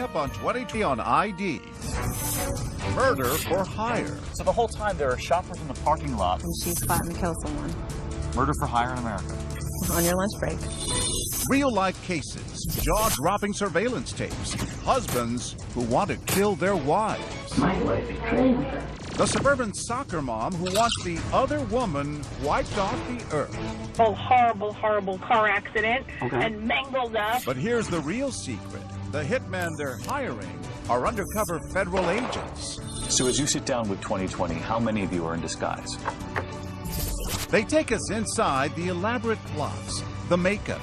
up on 20 on ID. Murder for hire. So the whole time there are shoppers in the parking lot. And she's plotting to kill someone. Murder for hire in America. On your lunch break. Real-life cases, jaw-dropping surveillance tapes, husbands who want to kill their wives. My wife betrayed me. The suburban soccer mom who wants the other woman wiped off the earth. Oh, horrible car accident and mangled up. But here's the real secret. The hitmen they're hiring are undercover federal agents. So as you sit down with 2020, how many of you are in disguise? They take us inside the elaborate plots, the makeup,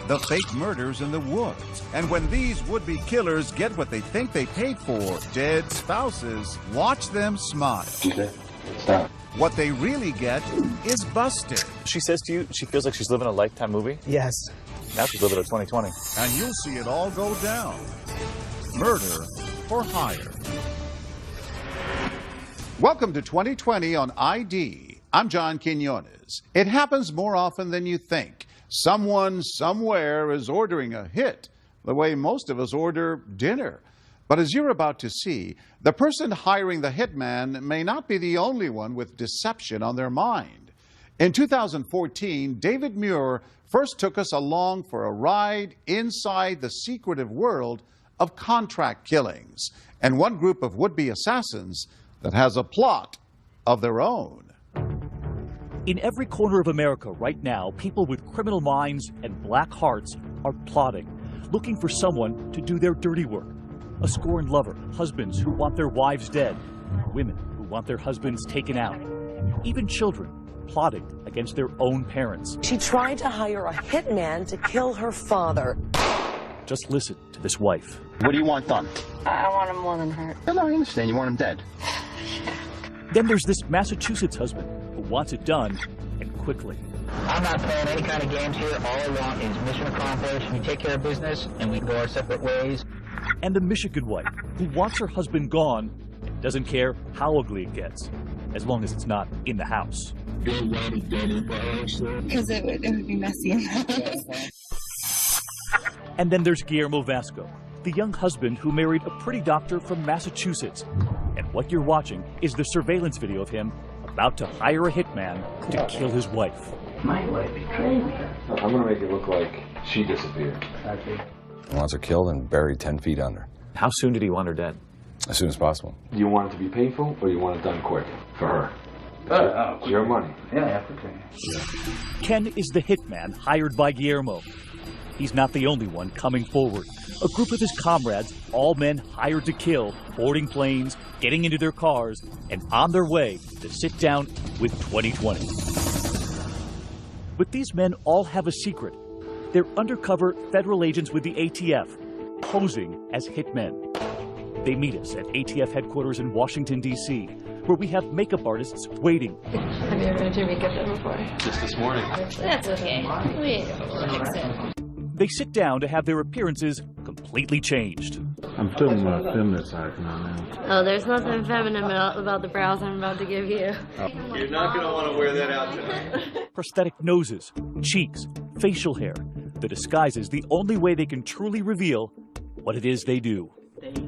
the fake murders in the woods. And when these would-be killers get what they think they paid for, dead spouses, watch them smile. Stop. What they really get is busted. She says to you, she feels like she's living a Lifetime movie? Yes. Now she's living a 2020. And you'll see it all go down. Murder for hire. Welcome to 2020 on ID. I'm John Quinones. It happens more often than you think. Someone somewhere is ordering a hit the way most of us order dinner. But as you're about to see, the person hiring the hitman may not be the only one with deception on their mind. In 2014, David Muir first took us along for a ride inside the secretive world of contract killings and one group of would-be assassins that has a plot of their own. In every corner of America right now, people with criminal minds and black hearts are plotting, looking for someone to do their dirty work. A scorned lover, husbands who want their wives dead, women who want their husbands taken out, even children plotting against their own parents. She tried to hire a hitman to kill her father. Just listen to this wife. What do you want done? I want him more than hurt. No, I understand. You want him dead. Then there's this Massachusetts husband who wants it done, and quickly. I'm not playing any kind of games here. All I want is mission accomplished. We take care of business, and we go our separate ways. And the Michigan wife who wants her husband gone and doesn't care how ugly it gets, as long as it's not in the house. Because it would be messy in the house. And then there's Guillermo Vasco, the young husband who married a pretty doctor from Massachusetts. And what you're watching is the surveillance video of him about to hire a hitman to kill his wife. My wife betrayed me. I'm gonna make it look like she disappeared. He wants her killed and buried 10 feet under. How soon did he want her dead? As soon as possible. Do you want it to be painful or you want it done quick for her? It's your money. Yeah, I have to pay. Ken is the hitman hired by Guillermo. He's not the only one coming forward. A group of his comrades, all men hired to kill, boarding planes, getting into their cars, and on their way to sit down with 2020. But these men all have a secret. They're undercover federal agents with the ATF, posing as hitmen. They meet us at ATF headquarters in Washington, D.C., where we have makeup artists waiting. Have you ever done your makeup done before? Just this morning. That's okay. We'll fix it. They sit down to have their appearances completely changed. I'm feeling my feminine side now. Oh, there's nothing feminine about the brows I'm about to give you. You're not going to want to wear that out tonight. Prosthetic noses, cheeks, facial hair. The disguise is the only way they can truly reveal what it is they do.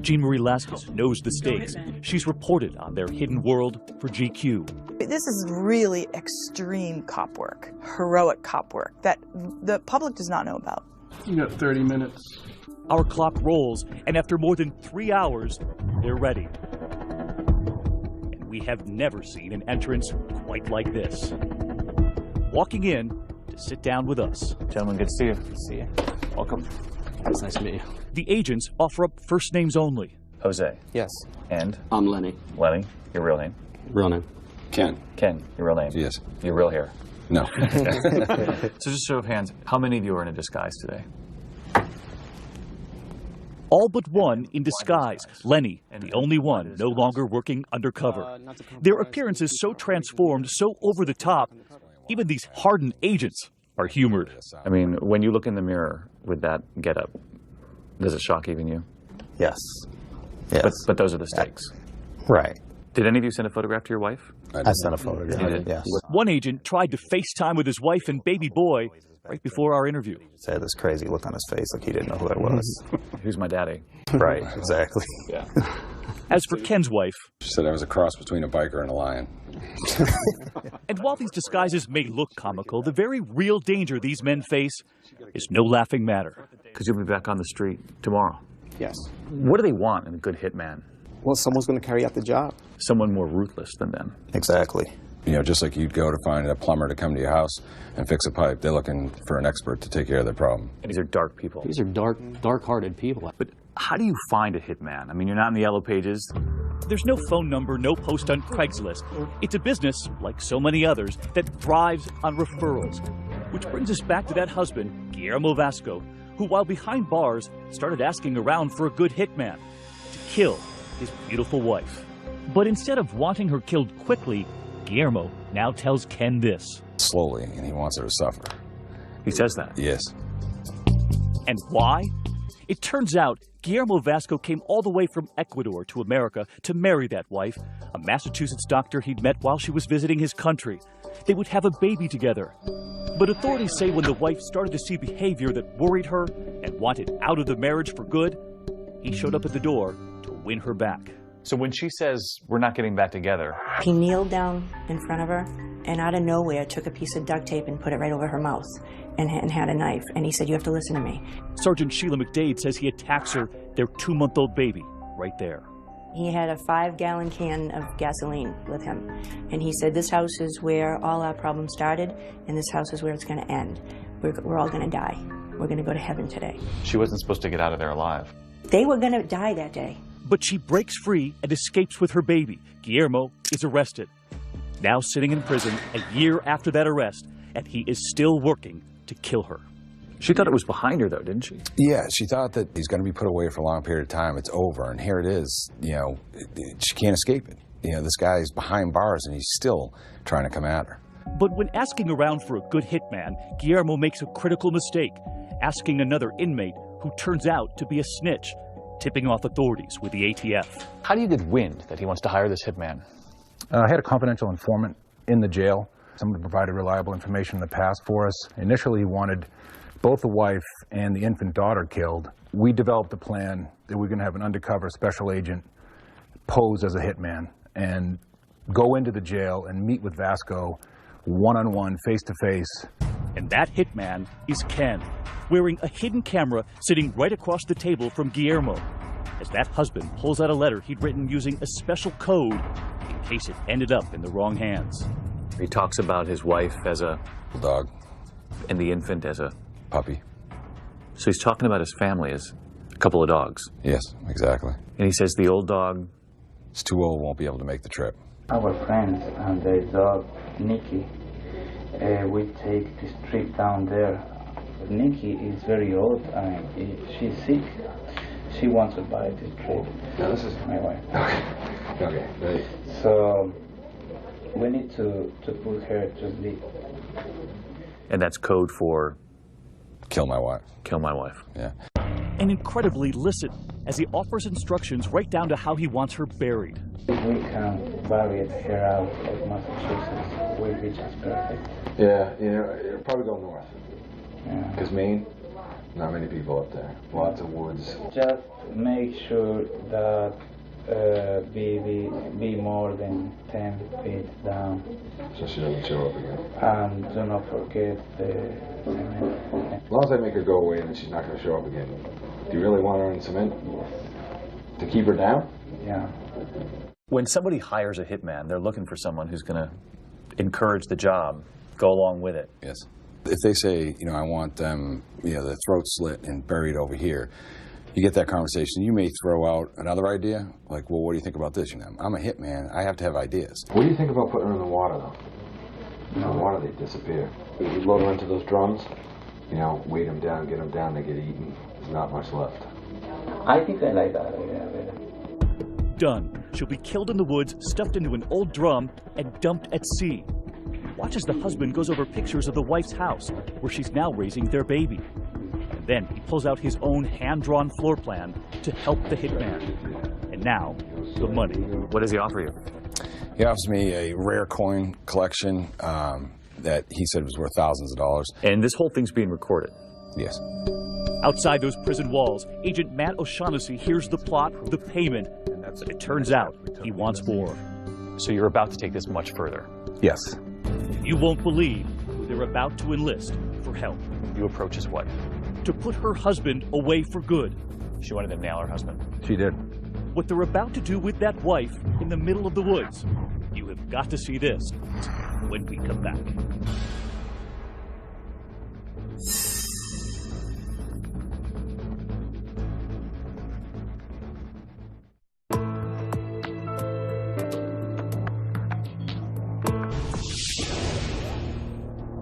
Jean Marie Laskus knows the stakes. She's reported on their hidden world for GQ. This is really extreme cop work, heroic cop work that the public does not know about. You got 30 minutes. Our clock rolls, and after more than 3 hours, they're ready. And we have never seen an entrance quite like this. Walking in to sit down with us. Gentlemen, good to see you. See you. Welcome. It's nice to meet you. The agents offer up first names only. Jose. Yes. And? I'm Lenny. Lenny. Your real name? Real name. Ken. Ken. Your real name? Yes. Your real hair? No. So just show of hands, how many of you are in a disguise today? All but one in disguise. Lenny, the only one no longer working undercover. Their appearances so transformed, so over the top, even these hardened agents are humored. I mean, when you look in the mirror with that getup, does it shock even you? Yes. Yes. But those are the stakes. Right. Did any of you send a photograph to your wife? I sent a photograph, yes. One agent tried to FaceTime with his wife and baby boy, right before our interview. He had this crazy look on his face like he didn't know who I was. Who's my daddy? Right, exactly. Yeah. As for Ken's wife... She said I was a cross between a biker and a lion. And while these disguises may look comical, the very real danger these men face is no laughing matter. Because you'll be back on the street tomorrow. Yes. What do they want in a good hitman? Well, someone's going to carry out the job. Someone more ruthless than them. Exactly. You know, just like you'd go to find a plumber to come to your house and fix a pipe, they're looking for an expert to take care of their problem. And these are dark people. These are dark-hearted people. But how do you find a hitman? I mean, you're not in the yellow pages. There's no phone number, no post on Craigslist. It's a business, like so many others, that thrives on referrals. Which brings us back to that husband, Guillermo Vasco, who, while behind bars, started asking around for a good hitman to kill his beautiful wife. But instead of wanting her killed quickly, Guillermo now tells Ken this. Slowly, and he wants her to suffer. He says that? Yes. And why? It turns out Guillermo Vasco came all the way from Ecuador to America to marry that wife, a Massachusetts doctor he'd met while she was visiting his country. They would have a baby together. But authorities say when the wife started to see behavior that worried her and wanted out of the marriage for good, he showed up at the door to win her back. So when she says, we're not getting back together... He kneeled down in front of her and out of nowhere took a piece of duct tape and put it right over her mouth and had a knife. And he said, you have to listen to me. Sergeant Sheila McDade says he attacks her, their 2-month-old baby, right there. He had a 5-gallon can of gasoline with him. And he said, this house is where all our problems started, and this house is where it's going to end. We're all going to die. We're going to go to heaven today. She wasn't supposed to get out of there alive. They were going to die that day. But she breaks free and escapes with her baby. Guillermo is arrested. Now sitting in prison a year after that arrest, and he is still working to kill her. She thought it was behind her, though, didn't she? Yeah, she thought that he's going to be put away for a long period of time. It's over, and here it is. You know, she can't escape it. You know, this guy's behind bars, and he's still trying to come at her. But when asking around for a good hitman, Guillermo makes a critical mistake, asking another inmate who turns out to be a snitch, tipping off authorities with the ATF. How do you get wind that he wants to hire this hitman? I had a confidential informant in the jail. Someone provided reliable information in the past for us. Initially, he wanted both the wife and the infant daughter killed. We developed a plan that we're going to have an undercover special agent pose as a hitman and go into the jail and meet with Vasco one-on-one, face-to-face. And that hitman is Ken, wearing a hidden camera sitting right across the table from Guillermo, as that husband pulls out a letter he'd written using a special code in case it ended up in the wrong hands. He talks about his wife as a dog and the infant as a puppy. So he's talking about his family as a couple of dogs. Yes, exactly. And he says the old dog is too old, won't be able to make the trip. Our friends and their dog, Nikki, we take this trip down there. Nikki is very old and she's sick. She wants to buy this trip. No, this is my wife. Okay. Okay. Right. So we need to put her to sleep. And that's code for kill my wife. Kill my wife. Yeah. And incredibly listen as he offers instructions right down to how he wants her buried. We can bury her out of Massachusetts. We'll be just perfect. Yeah, you know, it'll probably go north. Yeah. Because Maine, not many people up there. Lots of woods. Just make sure that be more than 10 feet down. So she doesn't show up again. And do not forget the cement. As long as I make her go away, then she's not going to show up again. Do you really want her in cement? To keep her down? Yeah. When somebody hires a hitman, they're looking for someone who's going to encourage the job, go along with it. Yes. If they say, you know, I want them, you know, the throat slit and buried over here, you get that conversation. You may throw out another idea, like, well, what do you think about this? You know, I'm a hitman. I have to have ideas. What do you think about putting her in the water, though? In the water, they disappear. You load her into those drums, you know, weight them down, get them down, they get eaten. There's not much left. I think I like that idea. Done. She'll be killed in the woods, stuffed into an old drum, and dumped at sea. Watch as the husband goes over pictures of the wife's house, where she's now raising their baby. And then he pulls out his own hand-drawn floor plan to help the hitman. And now, the money. What does he offer you? He offers me a rare coin collection, that he said was worth thousands of dollars. And this whole thing's being recorded. Yes. Outside those prison walls, Agent Matt O'Shaughnessy hears the plot, the payment, but it turns out he wants more. So you're about to take this much further? Yes. You won't believe who they're about to enlist for help. You approach his wife. To put her husband away for good. She wanted to nail her husband. She did. What they're about to do with that wife in the middle of the woods. You have got to see this when we come back.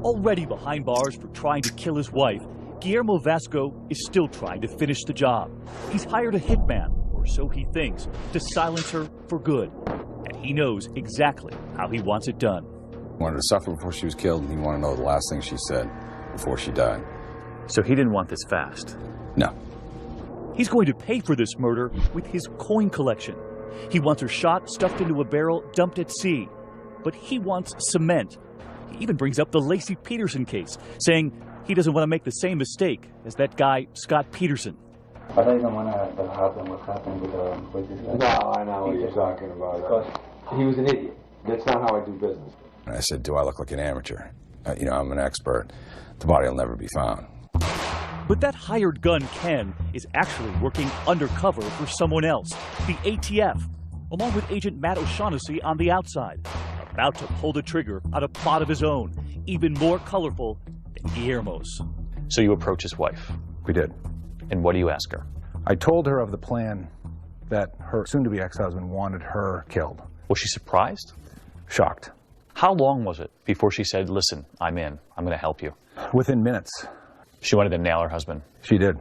Already behind bars for trying to kill his wife, Guillermo Vasco is still trying to finish the job. He's hired a hitman, or so he thinks, to silence her for good. And he knows exactly how he wants it done. He wanted to suffer before she was killed, and he wanted to know the last thing she said before she died. So he didn't want this fast? No. He's going to pay for this murder with his coin collection. He wants her shot, stuffed into a barrel, dumped at sea. But he wants cement. He even brings up the Laci Peterson case, saying he doesn't want to make the same mistake as that guy, Scott Peterson. But I don't want to happen what happened with this guy. No, I know what you're talking about. He was an idiot. That's not how I do business. And I said, do I look like an amateur? I'm an expert. The body will never be found. But that hired gun, Ken, is actually working undercover for someone else, the ATF, along with Agent Matt O'Shaughnessy on the outside, about to pull the trigger on a plot of his own, even more colorful than Guillermo's. So you approach his wife? We did. And what do you ask her? I told her of the plan that her soon-to-be ex-husband wanted her killed. Was she surprised? Shocked. How long was it before she said, listen, I'm in, I'm going to help you? Within minutes. She wanted to nail her husband? She did.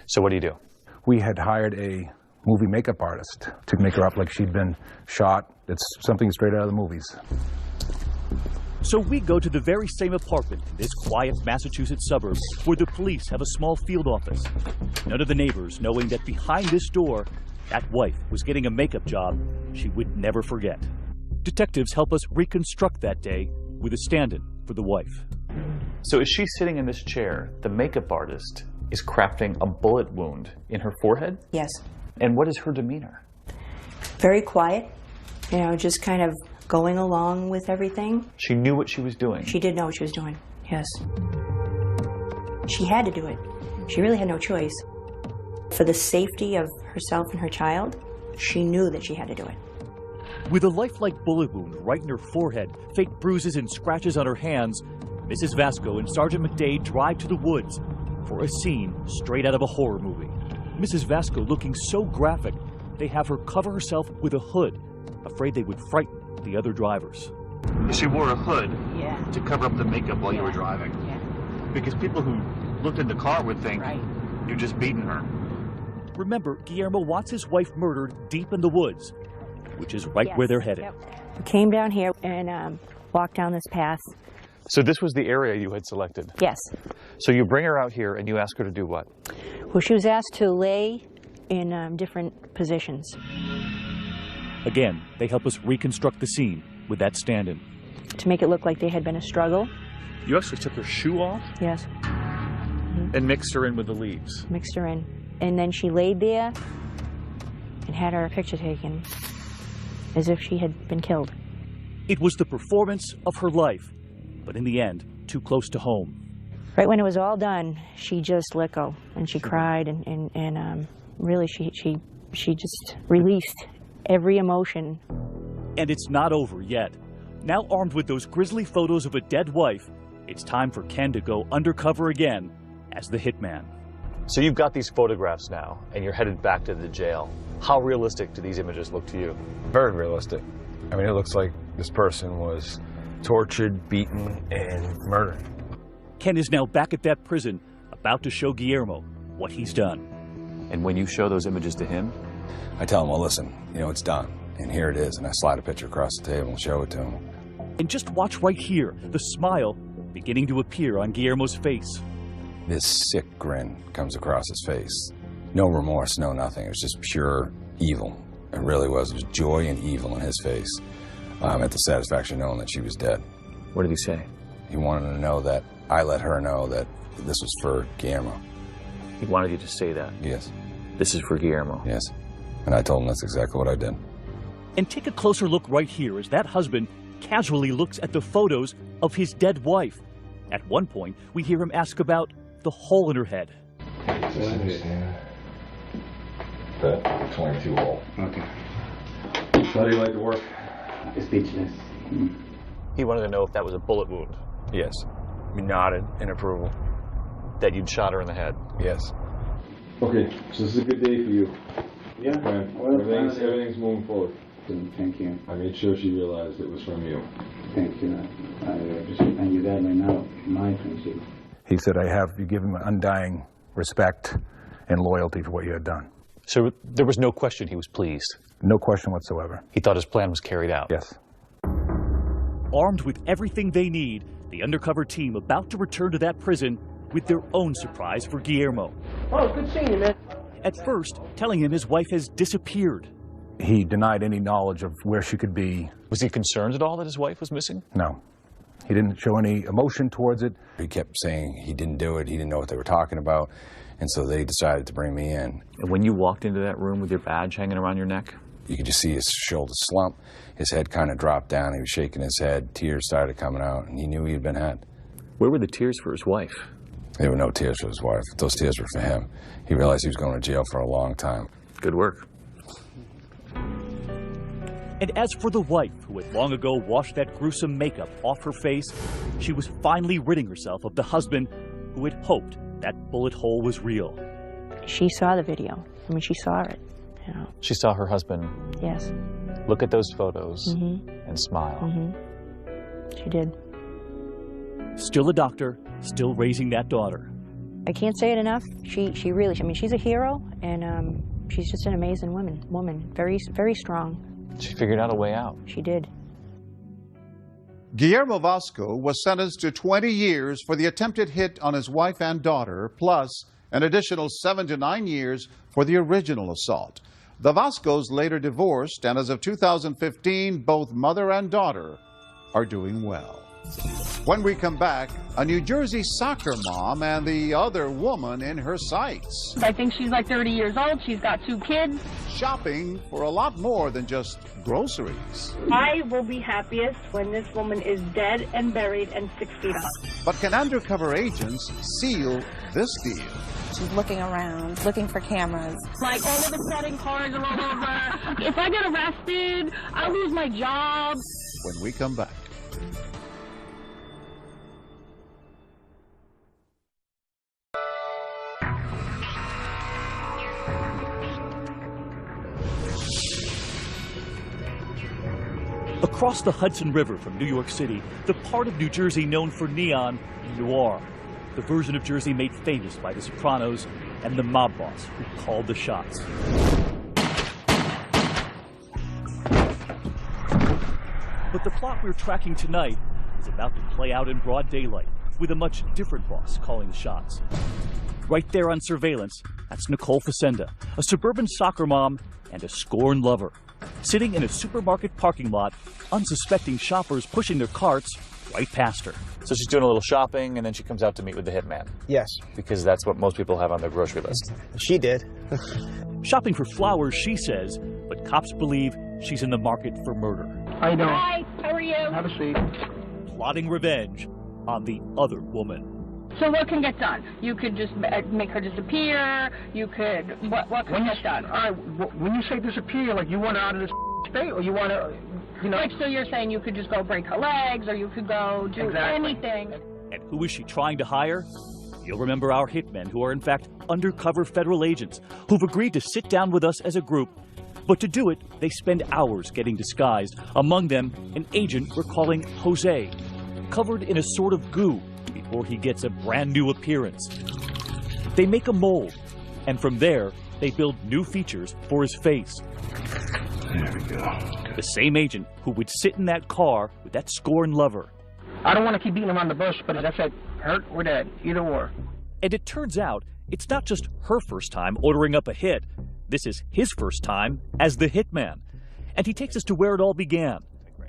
So what do you do? We had hired a movie makeup artist to make her up like she'd been shot. It's something straight out of the movies. So we go to the very same apartment in this quiet Massachusetts suburb where the police have a small field office. None of the neighbors knowing that behind this door, that wife was getting a makeup job she would never forget. Detectives help us reconstruct that day with a stand-in for the wife. So as she's sitting in this chair, the makeup artist is crafting a bullet wound in her forehead? Yes. And what is her demeanor? Very quiet, just kind of going along with everything. She knew what she was doing. She did know what she was doing, yes. She had to do it. She really had no choice. For the safety of herself and her child, she knew that she had to do it. With a lifelike bullet wound right in her forehead, fake bruises and scratches on her hands, Mrs. Vasco and Sergeant McDade drive to the woods for a scene straight out of a horror movie. Mrs. Vasco looking so graphic, they have her cover herself with a hood, afraid they would frighten the other drivers. She wore a hood Yeah. to cover up the makeup while you were driving. Yeah. Because people who looked in the car would think you're just beating her. Remember, Guillermo wants his wife murdered deep in the woods, which is right where they're headed. We came down here and walked down this path. So this was the area you had selected? Yes. So you bring her out here and you ask her to do what? Well, she was asked to lay in different positions. Again, they help us reconstruct the scene with that stand-in. To make it look like there had been a struggle. You actually took her shoe off? Yes. And mixed her in with the leaves? Mixed her in. And then she laid there and had her picture taken as if she had been killed. It was the performance of her life, but in the end, too close to home. Right when it was all done, she just let go and she cried and really she just released every emotion. And it's not over yet. Now armed with those grisly photos of a dead wife, it's time for Ken to go undercover again as the hitman. So you've got these photographs now, and you're headed back to the jail. How realistic do these images look to you? Very realistic. I mean, it looks like this person was tortured, beaten, and murdered. Ken is now back at that prison, about to show Guillermo what he's done. And when you show those images to him? I tell him, well, listen, it's done. And here it is. And I slide a picture across the table and show it to him. And just watch right here, the smile beginning to appear on Guillermo's face. This sick grin comes across his face. No remorse, no nothing. It was just pure evil. It really was. It was joy and evil in his face. At the satisfaction knowing that she was dead. What did he say? He wanted to know that I let her know that this was for Guillermo. He wanted you to say that? Yes. This is for Guillermo? Yes. And I told him that's exactly what I did. And take a closer look right here as that husband casually looks at the photos of his dead wife. At one point, we hear him ask about the hole in her head. That 22 hole. Okay. How do you like to work? Speechless. He wanted to know if that was a bullet wound. Yes. He nodded in approval. That you'd shot her in the head. Yes. Okay, so this is a good day for you. Yeah. Brian, Well, everything's moving forward. Thank you. I made sure she realized it was from you. Thank you. I appreciate and you got right now my friendship. He said, you give him undying respect and loyalty for what you had done. So there was no question he was pleased? No question whatsoever. He thought his plan was carried out? Yes. Armed with everything they need, the undercover team about to return to that prison with their own surprise for Guillermo. Oh, good seeing you, man. At first, telling him his wife has disappeared. He denied any knowledge of where she could be. Was he concerned at all that his wife was missing? No. He didn't show any emotion towards it. He kept saying he didn't do it, he didn't know what they were talking about, and so they decided to bring me in. And when you walked into that room with your badge hanging around your neck? You could just see his shoulders slump, his head kind of dropped down, he was shaking his head, tears started coming out, and he knew he had been had. Where were the tears for his wife? There were no tears for his wife. Those tears were for him. He realized he was going to jail for a long time. Good work. And as for the wife, who had long ago washed that gruesome makeup off her face, she was finally ridding herself of the husband who had hoped that bullet hole was real. She saw the video. I mean, she saw it. You know. She saw her husband. Yes. Look at those photos and smile. She did. Still a doctor, still raising that daughter. I can't say it enough. She really, I mean, she's a hero, and she's just an amazing woman. Very, very strong. She figured out a way out. She did. Guillermo Vasco was sentenced to 20 years for the attempted hit on his wife and daughter, plus an additional 7 to 9 years for the original assault. The Vascos later divorced, and as of 2015, both mother and daughter are doing well. When we come back, a New Jersey soccer mom and the other woman in her sights. I think she's like 30 years old. She's got 2 kids. Shopping for a lot more than just groceries. I will be happiest when this woman is dead and buried and 6 feet up. But can undercover agents seal this deal? She's looking around, looking for cameras. Like all of the sudden cars are all over. If I get arrested, I'll lose my job. When we come back. Across the Hudson River from New York City, the part of New Jersey known for neon and noir, the version of Jersey made famous by The Sopranos and the mob boss who called the shots. But the plot we're tracking tonight is about to play out in broad daylight with a much different boss calling the shots. Right there on surveillance, that's Nicole Facenda, a suburban soccer mom and a scorned lover. Sitting in a supermarket parking lot, unsuspecting shoppers pushing their carts right past her. So she's doing a little shopping, and then she comes out to meet with the hitman. Yes. Because that's what most people have on their grocery list. She did. Shopping for flowers, she says, but cops believe she's in the market for murder. How you doing? Hi, how are you? Have a seat. Plotting revenge on the other woman. So what can get done? You could just make her disappear. You could, what can get done? All right, when you say disappear, like you want her out of this state, or you want to, you know? Like, so you're saying you could just go break her legs, or you could go do anything. And who is she trying to hire? You'll remember our hitmen, who are in fact undercover federal agents, who've agreed to sit down with us as a group. But to do it, they spend hours getting disguised. Among them, an agent we're calling Jose, covered in a sort of goo before he gets a brand new appearance. They make a mold, and from there, they build new features for his face. There we go. The same agent who would sit in that car with that scorned lover. I don't want to keep beating around the bush, but as I said, hurt or dead, either or. And it turns out, it's not just her first time ordering up a hit. This is his first time as the hitman. And he takes us to where it all began,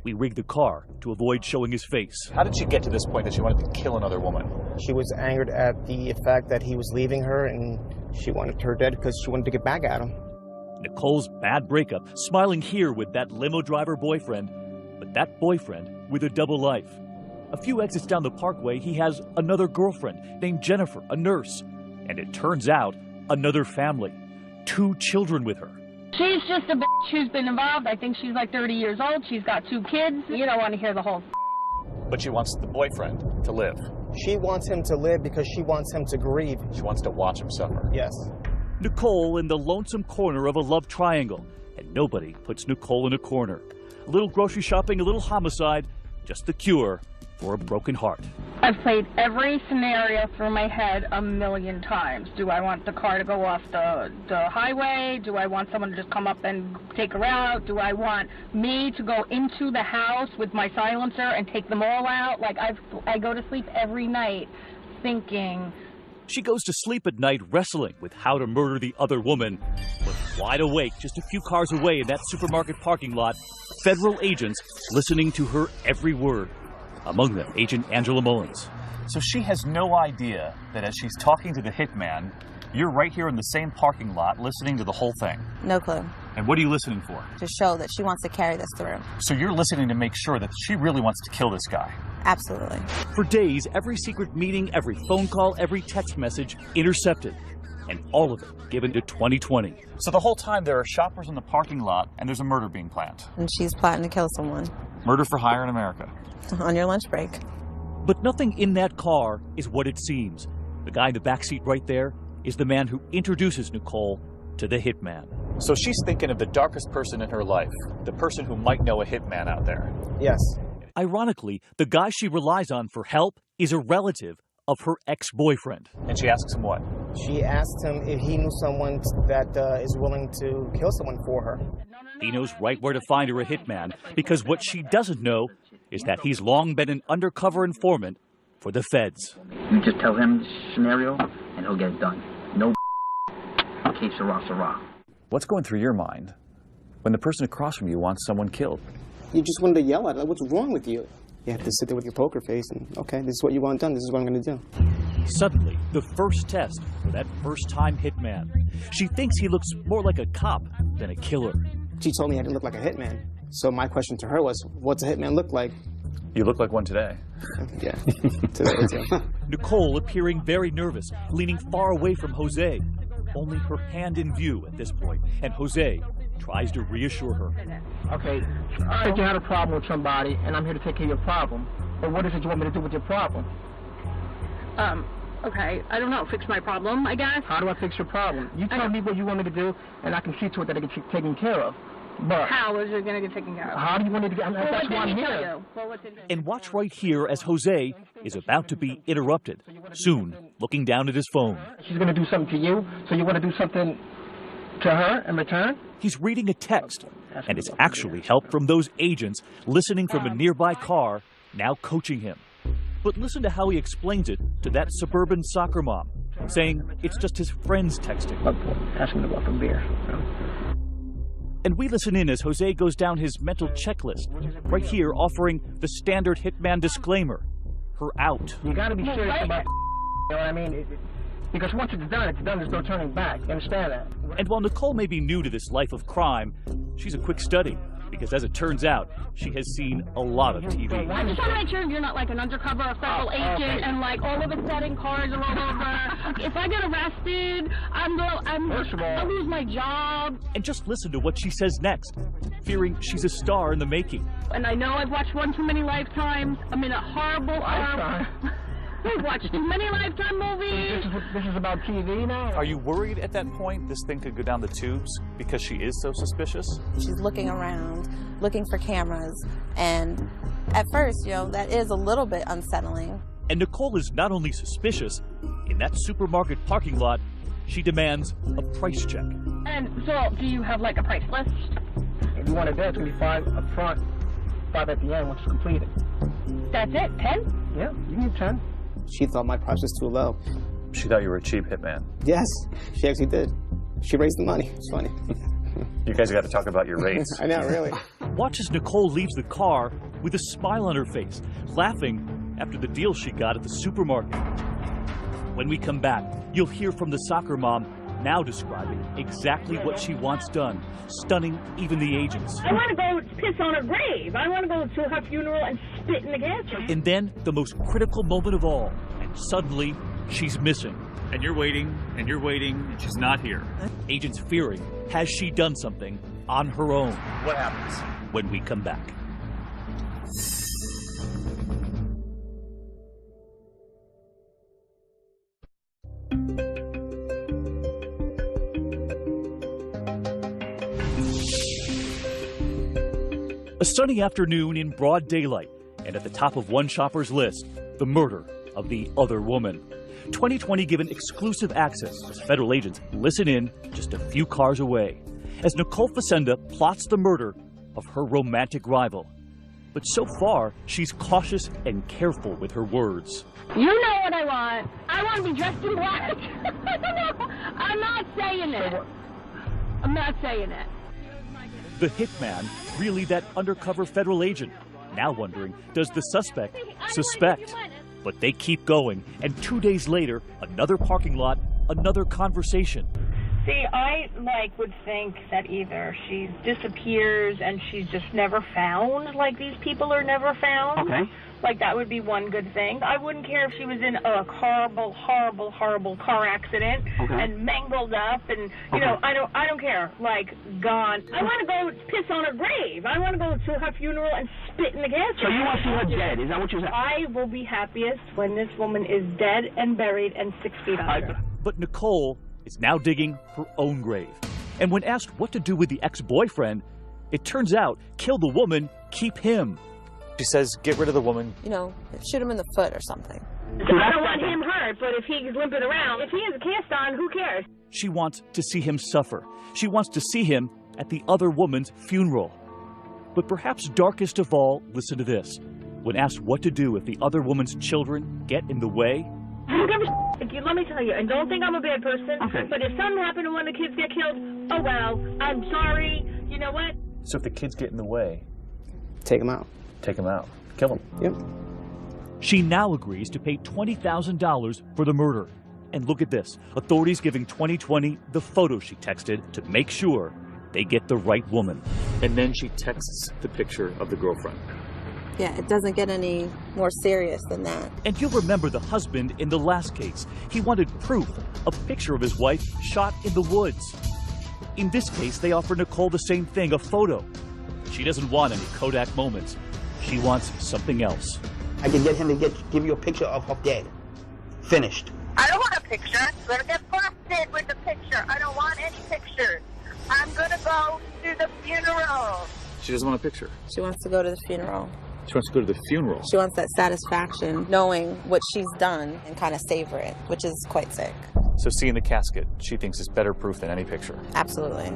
We rigged the car to avoid showing his face. How did she get to this point that she wanted to kill another woman? She was angered at the fact that he was leaving her, and she wanted her dead because she wanted to get back at him. Nicole's bad breakup, smiling here with that limo driver boyfriend, but that boyfriend with a double life. A few exits down the parkway, he has another girlfriend named Jennifer, a nurse. And it turns out, another family. 2 children with her. She's just a bitch who's been involved. I think she's like 30 years old. She's got 2 kids. You don't want to hear the whole. But she wants the boyfriend to live. She wants him to live because she wants him to grieve. She wants to watch him suffer. Yes. Nicole in the lonesome corner of a love triangle. And nobody puts Nicole in a corner. A little grocery shopping, a little homicide. Just the cure for a broken heart. I've played every scenario through my head a million times. Do I want the car to go off the highway? Do I want someone to just come up and take her out? Do I want me to go into the house with my silencer and take them all out? Like, I go to sleep every night thinking. She goes to sleep at night wrestling with how to murder the other woman. But wide awake, just a few cars away in that supermarket parking lot, federal agents listening to her every word. Among them, Agent Angela Mullins. So she has no idea that as she's talking to the hitman, you're right here in the same parking lot listening to the whole thing. No clue. And what are you listening for? To show that she wants to carry this through. So you're listening to make sure that she really wants to kill this guy. Absolutely. For days, every secret meeting, every phone call, every text message intercepted. And all of it given to 2020. So the whole time there are shoppers in the parking lot and there's a murder being planned. And she's plotting to kill someone. Murder for hire in America. On your lunch break. But nothing in that car is what it seems. The guy in the backseat right there is the man who introduces Nicole to the hitman. So she's thinking of the darkest person in her life, the person who might know a hitman out there. Yes. Ironically, the guy she relies on for help is a relative of her ex-boyfriend. And she asks him what? She asked him if he knew someone that is willing to kill someone for her. He knows right where to find her a hitman, because what she doesn't know is that he's long been an undercover informant for the feds. You just tell him the scenario, and he'll get it done. No que sera, sera. What's going through your mind when the person across from you wants someone killed? You just wanted to yell at her. What's wrong with you? You have to sit there with your poker face and, okay, this is what you want done. This is what I'm going to do. Suddenly, the first test for that first-time hitman. She thinks he looks more like a cop than a killer. She told me I didn't look like a hitman. So my question to her was, what's a hitman look like? You look like one today. Yeah, today too. Nicole appearing very nervous, leaning far away from Jose. Only her hand in view at this point, and Jose tries to reassure her. Okay, I think you had a problem with somebody, and I'm here to take care of your problem. But what is it you want me to do with your problem? Okay, I don't know, fix my problem, I guess. How do I fix your problem? You tell me what you want me to do, and I can see to it that it gets taken care of. But how is it going to get taken care of? How do you want it to get? That's why I'm here. And watch right here as Jose is about to be interrupted, soon looking down at his phone. She's going to do something to you, so you want to do something to her in return? He's reading a text, and it's actually help from those agents listening from a nearby car, now coaching him. But listen to how he explains it to that suburban soccer mom, saying it's just his friends texting. Asking about the beer. And we listen in as Jose goes down his mental checklist, right here offering the standard hitman disclaimer, her out. You got to be serious about you know what I mean? Because once it's done, there's no turning back. You understand that? And while Nicole may be new to this life of crime, she's a quick study, because as it turns out, she has seen a lot of TV. I just want to make sure you're not like an undercover federal agent and like all of a sudden cars are all over. If I get arrested, I'll lose my job. And just listen to what she says next, fearing she's a star in the making. And I know I've watched one too many Lifetimes. I'm in a horrible I've watched too many Lifetime movies. This is about TV now? Are you worried at that point this thing could go down the tubes because she is so suspicious? She's looking around, looking for cameras, and at first, that is a little bit unsettling. And Nicole is not only suspicious, in that supermarket parking lot, she demands a price check. And so, do you have like a price list? If you want it there, it's going to be 5 up front, 5 at the end once it's completed. That's it? 10? Yeah, you need 10. She thought my price was too low. She thought you were a cheap hitman. Yes, she actually did. She raised the money. It's funny. You guys got to talk about your rates. I know, really. Watch as Nicole leaves the car with a smile on her face, laughing after the deal she got at the supermarket. When we come back, you'll hear from the soccer mom now describing exactly what she wants done, stunning even the agents. I want to go piss on her grave. I want to go to her funeral and spit in the gas tank. And then the most critical moment of all, and suddenly she's missing. And you're waiting, and she's not here. Agents fearing, has she done something on her own? What happens when we come back? A sunny afternoon in broad daylight, and at the top of one shopper's list, the murder of the other woman. 2020 given exclusive access as federal agents listen in just a few cars away, as Nicole Facenda plots the murder of her romantic rival. But so far, she's cautious and careful with her words. You know what I want. I want to be dressed in black. I'm not saying it. I'm not saying it. The hitman, really that undercover federal agent, now wondering, does the suspect suspect? But they keep going, and 2 days later, another parking lot, another conversation. See, I would think that either she disappears and she's just never found, like these people are never found. Okay. Like that would be one good thing. I wouldn't care if she was in a horrible, horrible, horrible car accident and mangled up, and you know, I don't care. Like gone. I want to go piss on her grave. I want to go to her funeral and spit in the gas tank. So you want to see her dead? Is that what you're saying? I will be happiest when this woman is dead and buried and 6 feet under. But Nicole is now digging her own grave. And when asked what to do with the ex-boyfriend, it turns out, kill the woman, keep him. She says, get rid of the woman. You know, shoot him in the foot or something. I don't want him hurt, but if he's limping around, if he has a cast on, who cares? She wants to see him suffer. She wants to see him at the other woman's funeral. But perhaps darkest of all, listen to this. When asked what to do if the other woman's children get in the way, I don't give a shit. Let me tell you, and don't think I'm a bad person, but if something happened and one of the kids get killed, oh well, I'm sorry. You know what? So if the kids get in the way, take them out. Take them out. Kill them. Yep. She now agrees to pay $20,000 for the murder. And look at this. Authorities giving 2020 the photo she texted to make sure they get the right woman. And then she texts the picture of the girlfriend. Yeah, it doesn't get any more serious than that. And you'll remember the husband in the last case. He wanted proof, a picture of his wife shot in the woods. In this case, they offer Nicole the same thing, a photo. She doesn't want any Kodak moments. She wants something else. I can get him to give you a picture of her dead. Finished. I don't want a picture. Let her get busted with the picture. I don't want any pictures. I'm going to go to the funeral. She doesn't want a picture. She wants to go to the funeral. She wants to go to the funeral. She wants that satisfaction, knowing what she's done and kind of savor it, which is quite sick. So seeing the casket, she thinks is better proof than any picture. Absolutely.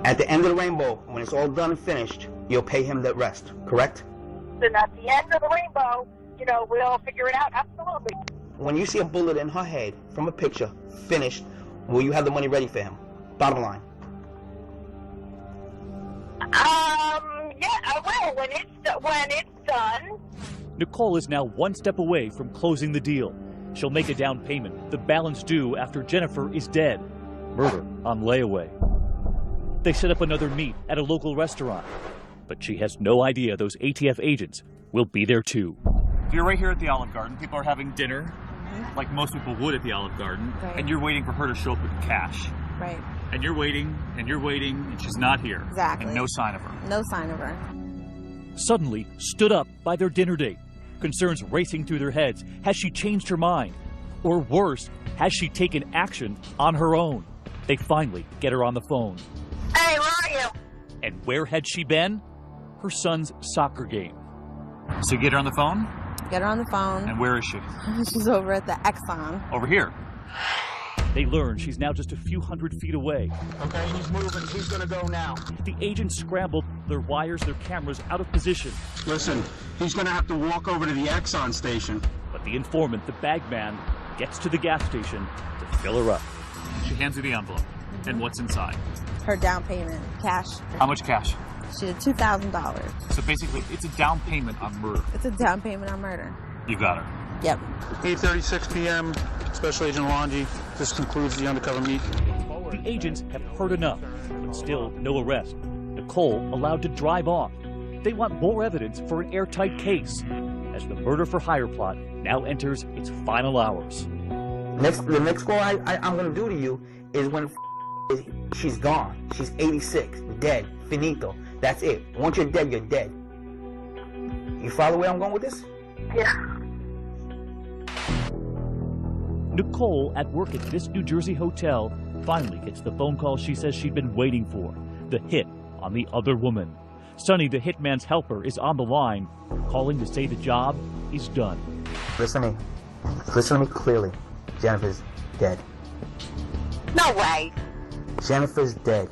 At the end of the rainbow, when it's all done and finished, you'll pay him the rest, correct? Then at the end of the rainbow, you know, we'll figure it out. Absolutely. When you see a bullet in her head from a picture, finished, will you have the money ready for him? Bottom line. Yeah, I will when it's done. Nicole is now one step away from closing the deal. She'll make a down payment, the balance due after Jennifer is dead. Murder on layaway. They set up another meet at a local restaurant, but she has no idea those ATF agents will be there too. You're right here at the Olive Garden. People are having dinner, like most people would at the Olive Garden, and you're waiting for her to show up with cash. Right. And you're waiting, and she's not here. Exactly. And no sign of her. No sign of her. Suddenly stood up by their dinner date. Concerns racing through their heads. Has she changed her mind? Or worse, has she taken action on her own? They finally get her on the phone. Hey, where are you? And where had she been? Her son's soccer game. So get her on the phone? Get her on the phone. And where is she? She's over at the Exxon. Over here. They learn she's now just a few hundred feet away. Okay, he's moving. He's gonna go now. The agents scrambled their wires, their cameras out of position. Listen, he's gonna have to walk over to the Exxon station. But the informant, the bag man, gets to the gas station to fill her up. She hands her the envelope. And what's inside? Her down payment, cash. How much cash? She did $2,000. So basically, it's a down payment on murder. It's a down payment on murder. You got her. Yep. 8:36 p.m. Special Agent Longi. This concludes the undercover meet. The agents have heard enough, but still no arrest. Nicole allowed to drive off. They want more evidence for an airtight case, as the murder for hire plot now enters its final hours. The next call I'm gonna do to you is when she's gone. She's 86, dead, finito. That's it. Once you're dead, you're dead. You follow where I'm going with this? Yeah. Nicole, at work at this New Jersey hotel, finally gets the phone call she says she'd been waiting for. The hit on the other woman. Sonny, the hitman's helper, is on the line, calling to say the job is done. Listen to me. Listen to me clearly. Jennifer's dead. No way. Jennifer's dead.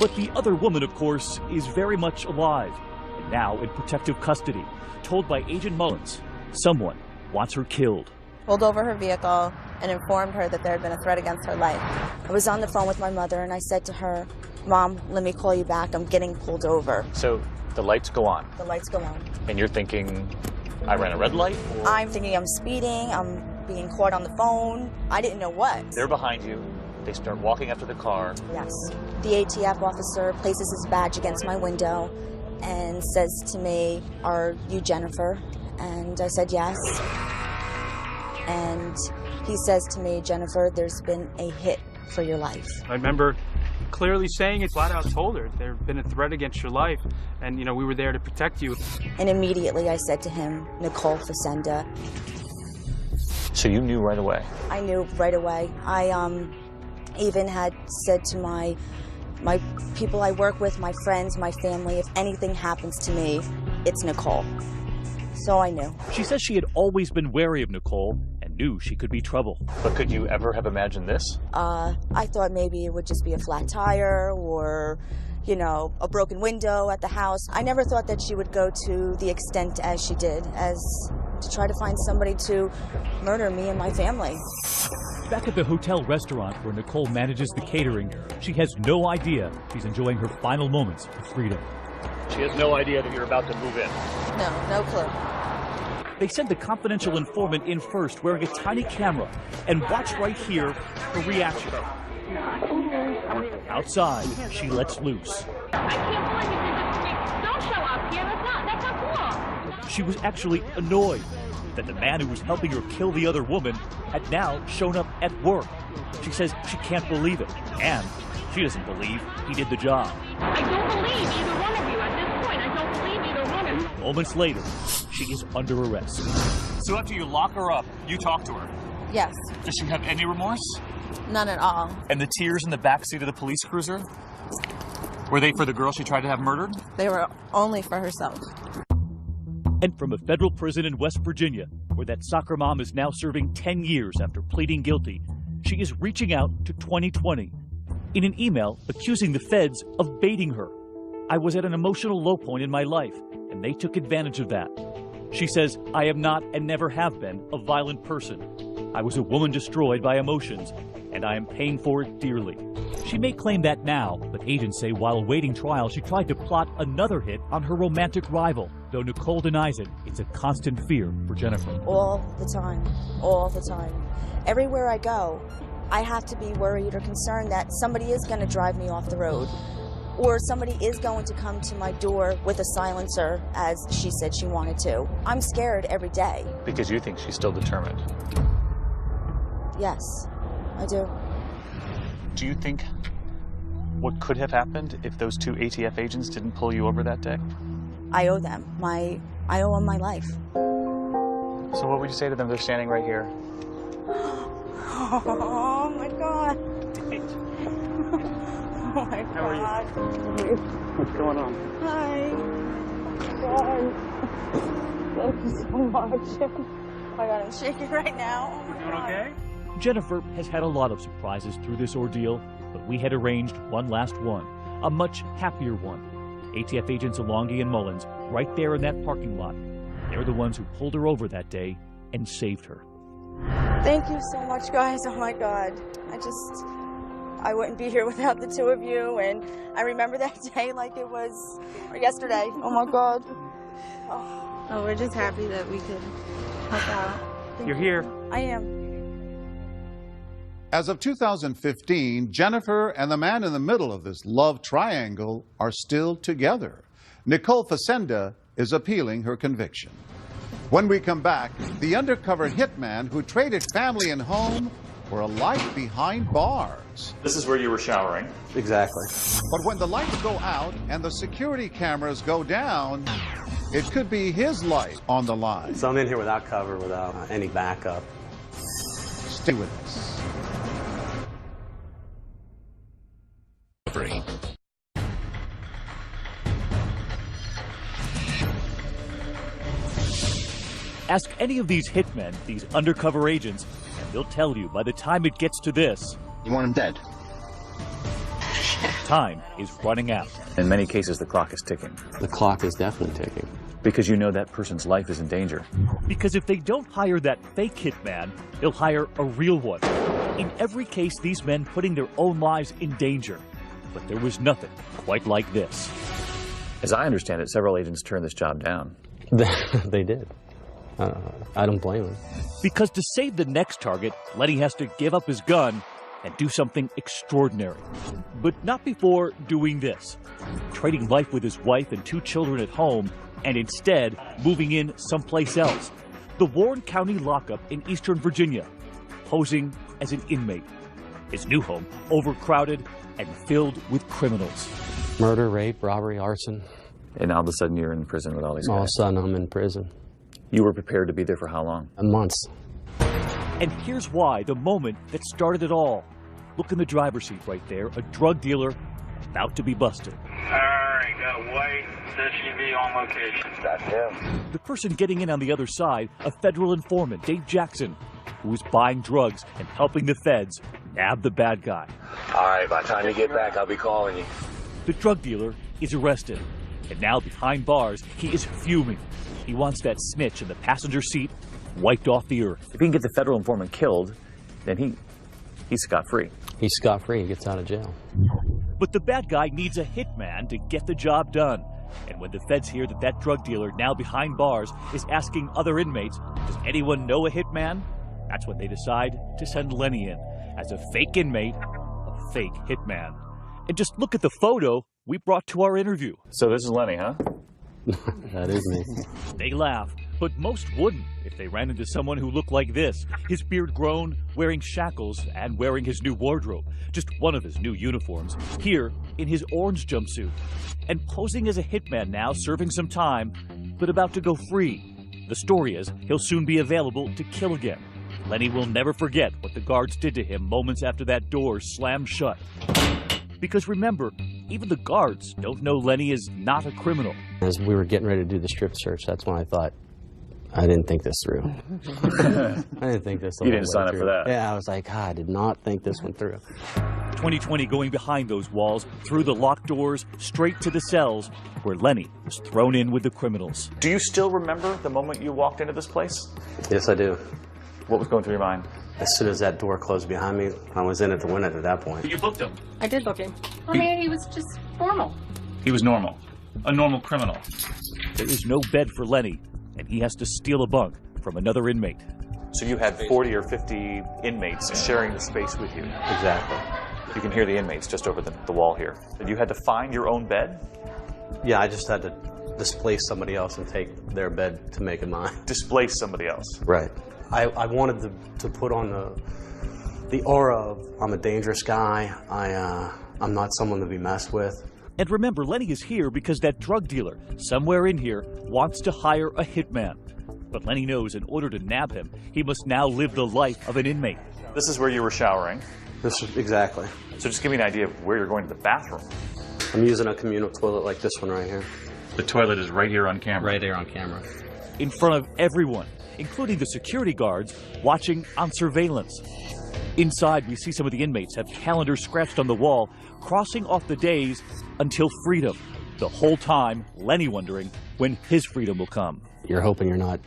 But the other woman, of course, is very much alive, and now in protective custody, told by Agent Mullins someone wants her killed. Pulled over her vehicle and informed her that there had been a threat against her life. I was on the phone with my mother and I said to her, Mom, let me call you back. I'm getting pulled over. So the lights go on. The lights go on. And you're thinking, I ran a red light? Or... I'm thinking I'm speeding. I'm being caught on the phone. I didn't know what. They're behind you. They start walking up to the car. Yes. The ATF officer places his badge against my window and says to me, are you Jennifer? And I said yes. And he says to me, Jennifer, there's been a hit for your life. I remember clearly saying it, flat out told her there had been a threat against your life, and you know we were there to protect you. And immediately I said to him, Nicole Facenda. So you knew right away? I knew right away. I even had said to my people I work with, my friends, my family, if anything happens to me, it's Nicole. So I knew. She says she had always been wary of Nicole and knew she could be trouble. But could you ever have imagined this? I thought maybe it would just be a flat tire or, you know, a broken window at the house. I never thought that she would go to the extent as she did, as to try to find somebody to murder me and my family. Back at the hotel restaurant where Nicole manages the catering, she has no idea she's enjoying her final moments of freedom. She has no idea that you're about to move in. No clue. They sent the confidential informant in first, wearing a tiny camera, and watch right here her reaction. Outside, she lets loose. I can't believe you did this to me. Don't show up here. That's not cool. She was actually annoyed that the man who was helping her kill the other woman had now shown up at work. She says she can't believe it, and she doesn't believe he did the job. I don't believe either one of you at this point. I don't believe either one of you. Moments later, she is under arrest. So after you lock her up, you talk to her? Yes. Does she have any remorse? None at all. And the tears in the backseat of the police cruiser? Were they for the girl she tried to have murdered? They were only for herself. And from a federal prison in West Virginia, where that soccer mom is now serving 10 years after pleading guilty, she is reaching out to 2020 in an email accusing the feds of baiting her. I was at an emotional low point in my life, and they took advantage of that. She says, I am not and never have been a violent person. I was a woman destroyed by emotions, and I am paying for it dearly. She may claim that now, but agents say while awaiting trial, she tried to plot another hit on her romantic rival. Though Nicole denies it, it's a constant fear for Jennifer. All the time. All the time. Everywhere I go, I have to be worried or concerned that somebody is going to drive me off the road, or somebody is going to come to my door with a silencer, as she said she wanted to. I'm scared every day. Because you think she's still determined? Yes, I do. Do you think what could have happened if those two ATF agents didn't pull you over that day? I owe them. I owe them my life. So what would you say to them? They're standing right here. Oh my God. Oh my God. How are you? What's going on? Hi. God. Thank you so much. Oh my God, I'm shaking right now. Oh my God. Okay? Jennifer has had a lot of surprises through this ordeal, but we had arranged one last one, a much happier one. ATF agents Alongi and Mullins, right there in that parking lot. They're the ones who pulled her over that day and saved her. Thank you so much, guys. Oh my God. I wouldn't be here without the two of you, and I remember that day like it was yesterday. Oh my God. Oh, we're just happy that we could help out. You're here. I am. As of 2015, Jennifer and the man in the middle of this love triangle are still together. Nicole Facenda is appealing her conviction. When we come back, the undercover hitman who traded family and home for a life behind bars. This is where you were showering. Exactly. But when the lights go out and the security cameras go down, it could be his life on the line. So I'm in here without cover, without any backup. Stay with us. Ask any of these hitmen, these undercover agents, and they'll tell you by the time it gets to this, You want him dead? time is running out. In many cases, the clock is ticking. The clock is definitely ticking. Because you know that person's life is in danger. Because if they don't hire that fake hitman, they'll hire a real one. In every case, these men putting their own lives in danger. But there was nothing quite like this. As I understand it, several agents turned this job down. They did. I don't blame them. Because to save the next target, Lenny has to give up his gun and do something extraordinary. But not before doing this. Trading life with his wife and 2 children at home, and instead moving in someplace else. The Warren County lockup in Eastern Virginia, posing as an inmate. His new home overcrowded and filled with criminals. Murder, rape, robbery, arson. And all of a sudden you're in prison with all these guys. All of a sudden I'm in prison. You were prepared to be there for how long? Months. And here's why, the moment that started it all. Look in the driver's seat right there, a drug dealer about to be busted. Alright, got a white SUV on location. That's him. The person getting in on the other side, a federal informant, Dave Jackson, who was buying drugs and helping the feds nab the bad guy. Alright, by the time you get back, I'll be calling you. The drug dealer is arrested, and now behind bars, he is fuming. He wants that snitch in the passenger seat wiped off the earth. If he can get the federal informant killed, then he's scot-free. He's scot-free. He gets out of jail. But the bad guy needs a hitman to get the job done. And when the feds hear that that drug dealer, now behind bars, is asking other inmates, does anyone know a hitman? That's when they decide to send Lenny in as a fake inmate, a fake hitman. And just look at the photo we brought to our interview. So this is Lenny, huh? That is me. They laugh, but most wouldn't if they ran into someone who looked like this. His beard grown, wearing shackles, and wearing his new wardrobe. Just one of his new uniforms. Here, in his orange jumpsuit. And posing as a hitman now, serving some time, but about to go free. The story is, he'll soon be available to kill again. Lenny will never forget what the guards did to him moments after that door slammed shut. Because remember, even the guards don't know Lenny is not a criminal. As we were getting ready to do the strip search, that's when I thought, I didn't think this through. I didn't think this through. You didn't sign up for that. Yeah, I was like, I did not think this one through. 2020 going behind those walls, through the locked doors, straight to the cells, where Lenny was thrown in with the criminals. Do you still remember the moment you walked into this place? Yes, I do. What was going through your mind? As soon as that door closed behind me, I was in it to win it at that point. You booked him. I did book him. I mean, he was just normal. He was normal. A normal criminal. There is no bed for Lenny, and he has to steal a bunk from another inmate. So you had 40 or 50 inmates sharing the space with you. Exactly. You can hear the inmates just over the wall here. And you had to find your own bed? Yeah, I just had to displace somebody else and take their bed to make it mine. Displace somebody else? Right. I wanted to put on the aura of I'm a dangerous guy. I'm not someone to be messed with. And remember, Lenny is here because that drug dealer, somewhere in here, wants to hire a hitman. But Lenny knows in order to nab him, he must now live the life of an inmate. This is where you were showering. Exactly. So just give me an idea of where you're going to the bathroom. I'm using a communal toilet like this one right here. The toilet is right here on camera. Right here on camera. In front of everyone, including the security guards, watching on surveillance. Inside, we see some of the inmates have calendars scratched on the wall, crossing off the days until freedom. The whole time, Lenny wondering when his freedom will come. You're hoping you're not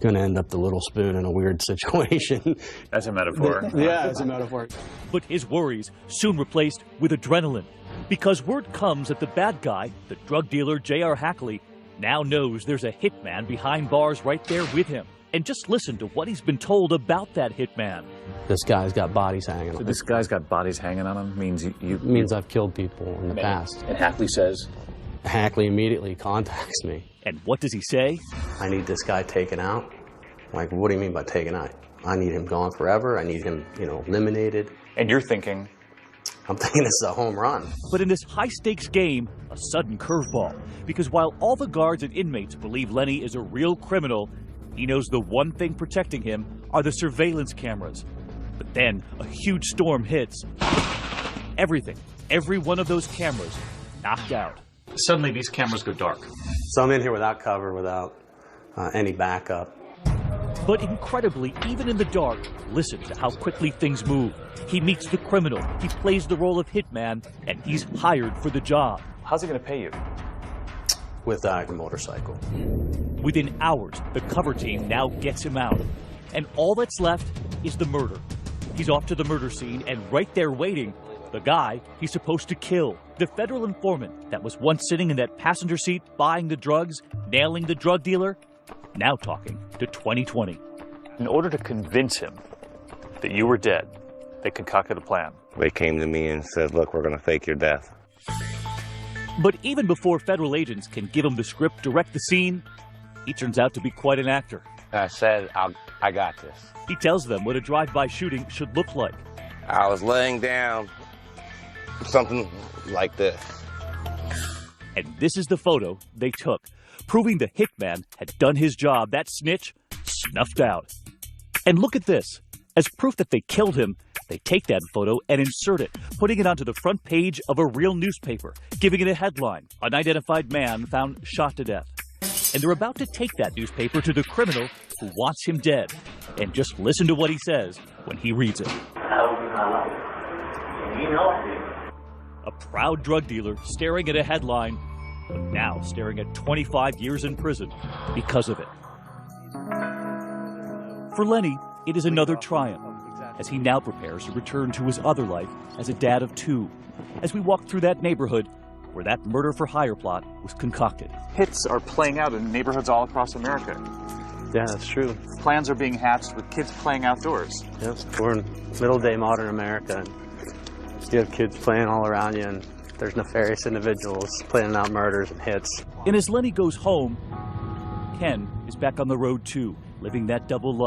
going to end up the little spoon in a weird situation. As a metaphor. Yeah, as a metaphor. But his worries soon replaced with adrenaline, because word comes that the bad guy, the drug dealer J.R. Hackley, now knows there's a hitman behind bars right there with him. And just listen to what he's been told about that hitman. This guy's got bodies hanging on him. This guy's got bodies hanging on him means means I've killed people in the past. And Hackley says? Hackley immediately contacts me. And what does he say? I need this guy taken out. Like, what do you mean by taken out? I need him gone forever. I need him, eliminated. And you're thinking? I'm thinking this is a home run. But in this high-stakes game, a sudden curveball. Because while all the guards and inmates believe Lenny is a real criminal, he knows the one thing protecting him are the surveillance cameras. But then a huge storm hits. Everything, every one of those cameras, knocked out. Suddenly these cameras go dark. So I'm in here without cover, without any backup. But incredibly, even in the dark, listen to how quickly things move. He meets the criminal, he plays the role of hitman, and he's hired for the job. How's he going to pay you? With a motorcycle. Within hours, the cover team now gets him out. And all that's left is the murder. He's off to the murder scene, and right there waiting, the guy he's supposed to kill. The federal informant that was once sitting in that passenger seat buying the drugs, nailing the drug dealer, now talking to 2020. In order to convince him that you were dead, they concocted a plan. They came to me and said, look, we're going to fake your death. But even before federal agents can give him the script, direct the scene, he turns out to be quite an actor. I said, I got this. He tells them what a drive-by shooting should look like. I was laying down, something like this. And this is the photo they took, proving the hitman had done his job. That snitch snuffed out. And look at this. As proof that they killed him, they take that photo and insert it, putting it onto the front page of a real newspaper, giving it a headline, "Unidentified man found shot to death." And they're about to take that newspaper to the criminal who wants him dead. And just listen to what he says when he reads it. A proud drug dealer staring at a headline, but now staring at 25 years in prison because of it. For Lenny, it is another triumph, as he now prepares to return to his other life as a dad of two, as we walk through that neighborhood where that murder-for-hire plot was concocted. Hits are playing out in neighborhoods all across America. Yeah, that's true. Plans are being hatched with kids playing outdoors. Yep, we're in middle-day modern America. And you have kids playing all around you, and there's nefarious individuals planning out murders and hits. And as Lenny goes home, Ken is back on the road too, living that double life.